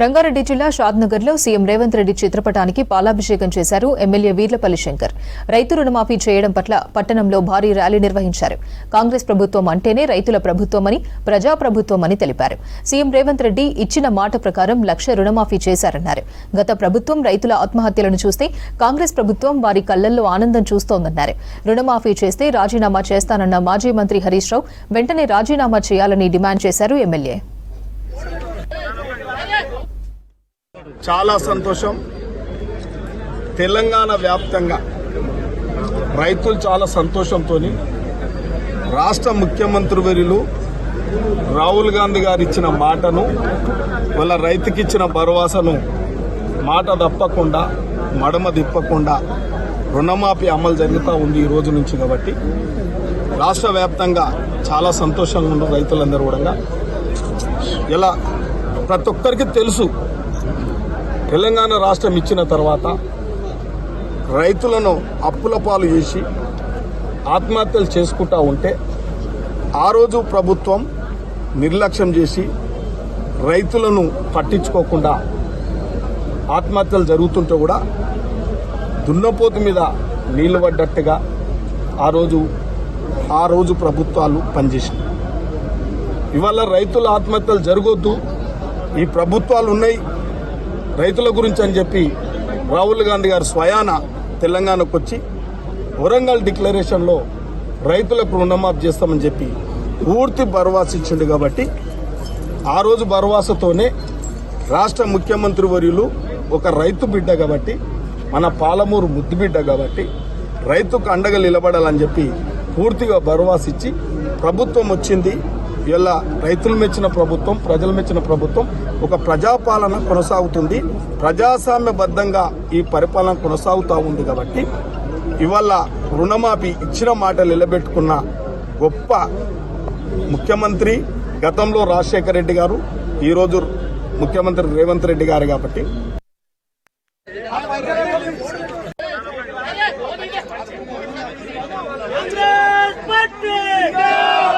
రంగారెడ్డి జిల్లా షాద్నగర్లో సీఎం రేవంత్ రెడ్డి చిత్రపటానికి పాలాభిషేకం చేశారు ఎమ్మెల్యే వీర్లపల్లి శంకర్. రైతు రుణమాఫీ చేయడం పట్ల పట్టణంలో భారీ ర్యాలీ నిర్వహించారు. కాంగ్రెస్ ప్రభుత్వం అంటేనే రైతుల ప్రభుత్వమని, ప్రజాప్రభుత్వమని తెలిపారు. సీఎం రేవంత్ రెడ్డి ఇచ్చిన మాట ప్రకారం 1,00,000 రుణమాఫీ చేశారన్నారు. గత ప్రభుత్వం రైతుల ఆత్మహత్యలను చూస్తే కాంగ్రెస్ ప్రభుత్వం వారి కళ్లల్లో ఆనందం చూస్తోందన్నారు. రుణమాఫీ చేస్తే రాజీనామా చేస్తానన్న మాజీ మంత్రి హరీష్ రావు వెంటనే రాజీనామా చేయాలని డిమాండ్ చేశారు ఎమ్మెల్యే. చాలా సంతోషం. తెలంగాణ వ్యాప్తంగా రైతులు చాలా సంతోషంతో రాష్ట్ర ముఖ్యమంత్రి వర్యులు రాహుల్ గాంధీ గారు ఇచ్చిన మాటను, వాళ్ళ రైతుకి ఇచ్చిన భరోసాను మాట తప్పకుండా, మడమ తిప్పకుండా రుణమాఫీ అమలు జరుగుతూ ఉంది ఈ రోజు నుంచి. కాబట్టి రాష్ట్ర వ్యాప్తంగా చాలా సంతోషంగా ఉన్న రైతులందరూ కూడా ఇలా ప్రతి ఒక్కరికి తెలుసు, తెలంగాణ రాష్ట్రం ఇచ్చిన తర్వాత రైతులను అప్పుల పాలు చేసి ఆత్మహత్యలు చేసుకుంటూ ఉంటే ఆ రోజు ప్రభుత్వం నిర్లక్ష్యం చేసి రైతులను పట్టించుకోకుండా ఆత్మహత్యలు జరుగుతుంటే కూడా దున్నపోతు మీద నీళ్లు పడ్డట్టుగా ఆ రోజు ప్రభుత్వాలు పనిచేసాయి. ఇవాళ రైతుల ఆత్మహత్యలు జరగొద్దు, ఈ ప్రభుత్వాలు ఉన్నాయి రైతుల గురించి అని చెప్పి రాహుల్ గాంధీ గారు స్వయాన తెలంగాణకు వచ్చి వరంగల్ డిక్లరేషన్లో రైతులకు రుణమాఫీ చేస్తామని చెప్పి పూర్తి భరోసా ఇచ్చిండు. కాబట్టి ఆ రోజు భరోసాతోనే రాష్ట్ర ముఖ్యమంత్రి వర్యులు ఒక రైతు బిడ్డ కాబట్టి, మన పాలమూరు ముద్దు బిడ్డ కాబట్టి రైతుకు అండగా నిలబడాలని చెప్పి పూర్తిగా భరోసా ఇచ్చి ప్రభుత్వం వచ్చింది. ఇలా రైతులు మెచ్చిన ప్రభుత్వం, ప్రజలు మెచ్చిన ప్రభుత్వం, ఒక ప్రజాపాలన కొనసాగుతుంది. ప్రజాస్వామ్యబద్ధంగా ఈ పరిపాలన కొనసాగుతూ ఉంది. కాబట్టి ఇవాళ రుణమాఫీ ఇచ్చిన మాట నిలబెట్టుకున్న గొప్ప ముఖ్యమంత్రి గతంలో రాజశేఖర రెడ్డి గారు, ఈరోజు ముఖ్యమంత్రి రేవంత్ రెడ్డి గారు. కాబట్టి Andrés Patti!